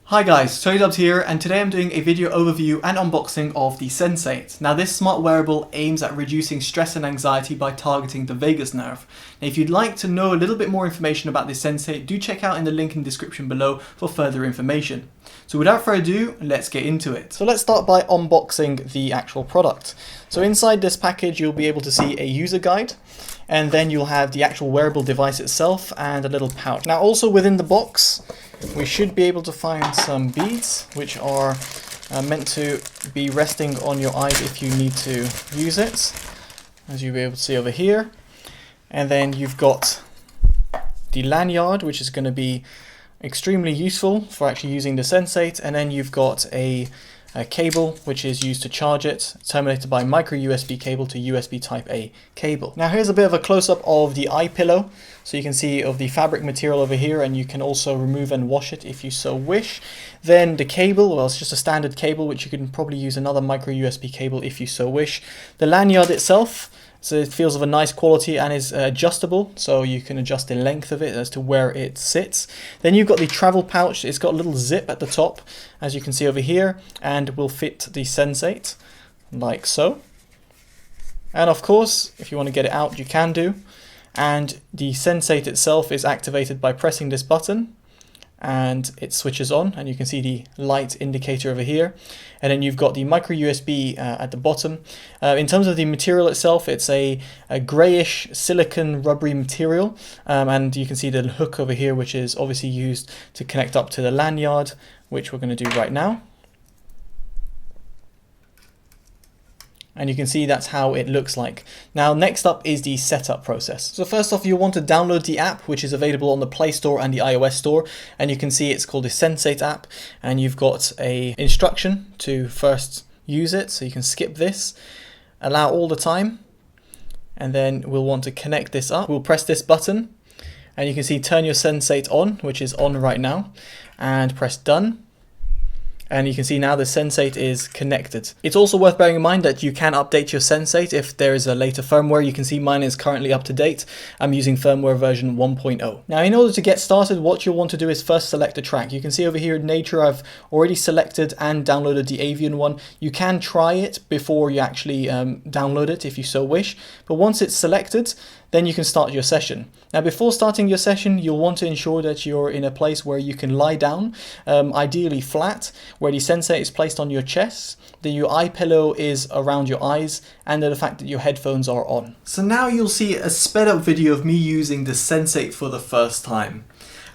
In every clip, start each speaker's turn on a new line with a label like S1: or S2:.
S1: Hi guys, TotallyDubbed here, and today I'm doing a video overview and unboxing of the Sensate. Now this smart wearable aims at reducing stress and anxiety by targeting the vagus nerve. Now if you'd like to know a little bit more information about this Sensate, do check out in the link in the description below for further information. So without further ado, let's get into it. So let's start by unboxing the actual product. So inside this package you'll be able to see a user guide, and then you'll have the actual wearable device itself and a little pouch. Now also within the box we should be able to find some beads which are meant to be resting on your eyes if you need to use it, as you'll be able to see over here. And then you've got the lanyard, which is going to be extremely useful for actually using the Sensate, and then you've got a cable which is used to charge it, terminated by micro USB cable to USB type A cable. Now here's a bit of a close-up of the eye pillow, so you can see of the fabric material over here, and you can also remove and wash it if you so wish. Then the cable, well, it's just a standard cable which you can probably use another micro USB cable if you so wish. The lanyard itself, so it feels of a nice quality and is adjustable, so you can adjust the length of it as to where it sits. Then you've got the travel pouch. It's got a little zip at the top, as you can see over here, and will fit the Sensate like so. And of course, if you want to get it out, you can do. And the Sensate itself is activated by pressing this button, and it switches on, and you can see the light indicator over here. And then you've got the micro USB at the bottom. In terms of the material itself, it's a grayish silicon rubbery material, and you can see the hook over here, which is obviously used to connect up to the lanyard, which we're going to do right now. And you can see that's how it looks like. Now next up is the setup process. So first off, you'll want to download the app, which is available on the Play Store and the iOS Store, and you can see it's called the Sensate app, and you've got a instruction to first use it, so you can skip this, allow all the time, and then we'll want to connect this up. We'll press this button, and you can see turn your Sensate on, which is on right now, and press done. And you can see now the Sensate is connected. It's also worth bearing in mind that you can update your Sensate if there is a later firmware. You can see mine is currently up to date. I'm using firmware version 1.0. Now in order to get started, what you'll want to do is first select a track. You can see over here in nature I've already selected and downloaded the avian one. You can try it before you actually download it if you so wish. But once it's selected, then you can start your session. Now before starting your session, you'll want to ensure that you're in a place where you can lie down, ideally flat, where the Sensate is placed on your chest, that your eye pillow is around your eyes, and the fact that your headphones are on. So now you'll see a sped up video of me using the Sensate for the first time.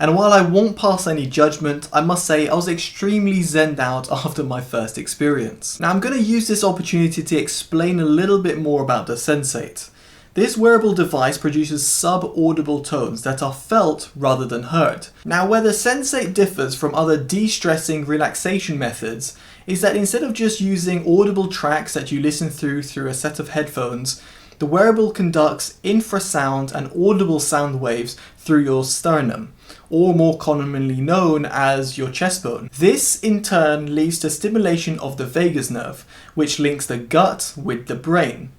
S1: And while I won't pass any judgment, I must say I was extremely zenned out after my first experience. Now I'm going to use this opportunity to explain a little bit more about the Sensate. This wearable device produces sub-audible tones that are felt rather than heard. Now where the Sensate differs from other de-stressing relaxation methods is that instead of just using audible tracks that you listen through a set of headphones, the wearable conducts infrasound and audible sound waves through your sternum, or more commonly known as your chest bone. This in turn leads to stimulation of the vagus nerve, which links the gut with the brain.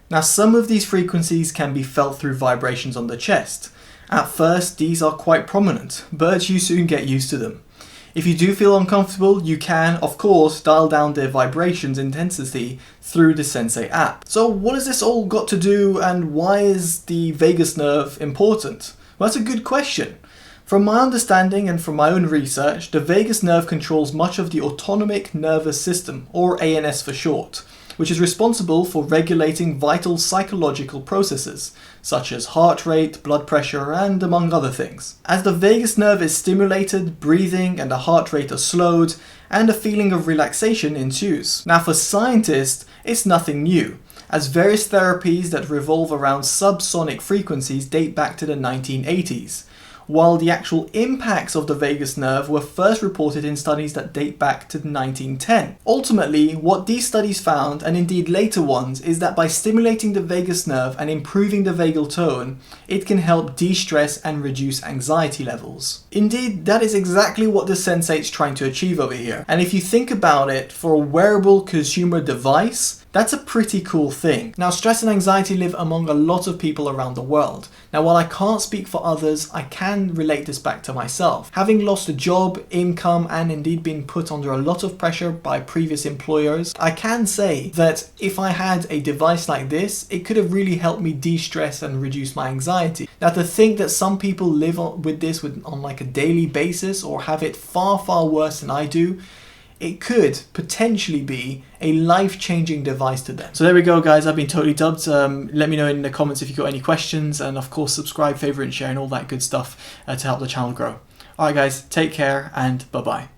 S1: Now some of these frequencies can be felt through vibrations on the chest. At first these are quite prominent, but you soon get used to them. If you do feel uncomfortable, you can of course dial down their vibrations intensity through the Sensate app. So what has this all got to do, and why is the vagus nerve important? Well, that's a good question. From my understanding and from my own research, the vagus nerve controls much of the autonomic nervous system, or ANS for short, which is responsible for regulating vital psychological processes, such as heart rate, blood pressure, and among other things. As the vagus nerve is stimulated, breathing and the heart rate are slowed, and a feeling of relaxation ensues. Now for scientists, it's nothing new, as various therapies that revolve around subsonic frequencies date back to the 1980s. While the actual impacts of the vagus nerve were first reported in studies that date back to 1910. Ultimately, what these studies found, and indeed later ones, is that by stimulating the vagus nerve and improving the vagal tone, it can help de-stress and reduce anxiety levels. Indeed, that is exactly what the Sensate's trying to achieve over here. And if you think about it, for a wearable consumer device, That's a pretty cool thing. Now, stress and anxiety live among a lot of people around the world. Now, while I can't speak for others, I can relate this back to myself. Having lost a job, income, and indeed been put under a lot of pressure by previous employers, I can say that if I had a device like this, it could have really helped me de-stress and reduce my anxiety. Now, to think that some people live with this on like a daily basis or have it far, far worse than I do, it could potentially be a life-changing device to them. So there we go, guys. I've been Totally Dubbed. Let me know in the comments if you've got any questions, and of course subscribe, favorite, and share, and all that good stuff to help the channel grow. Alright guys, take care and bye-bye.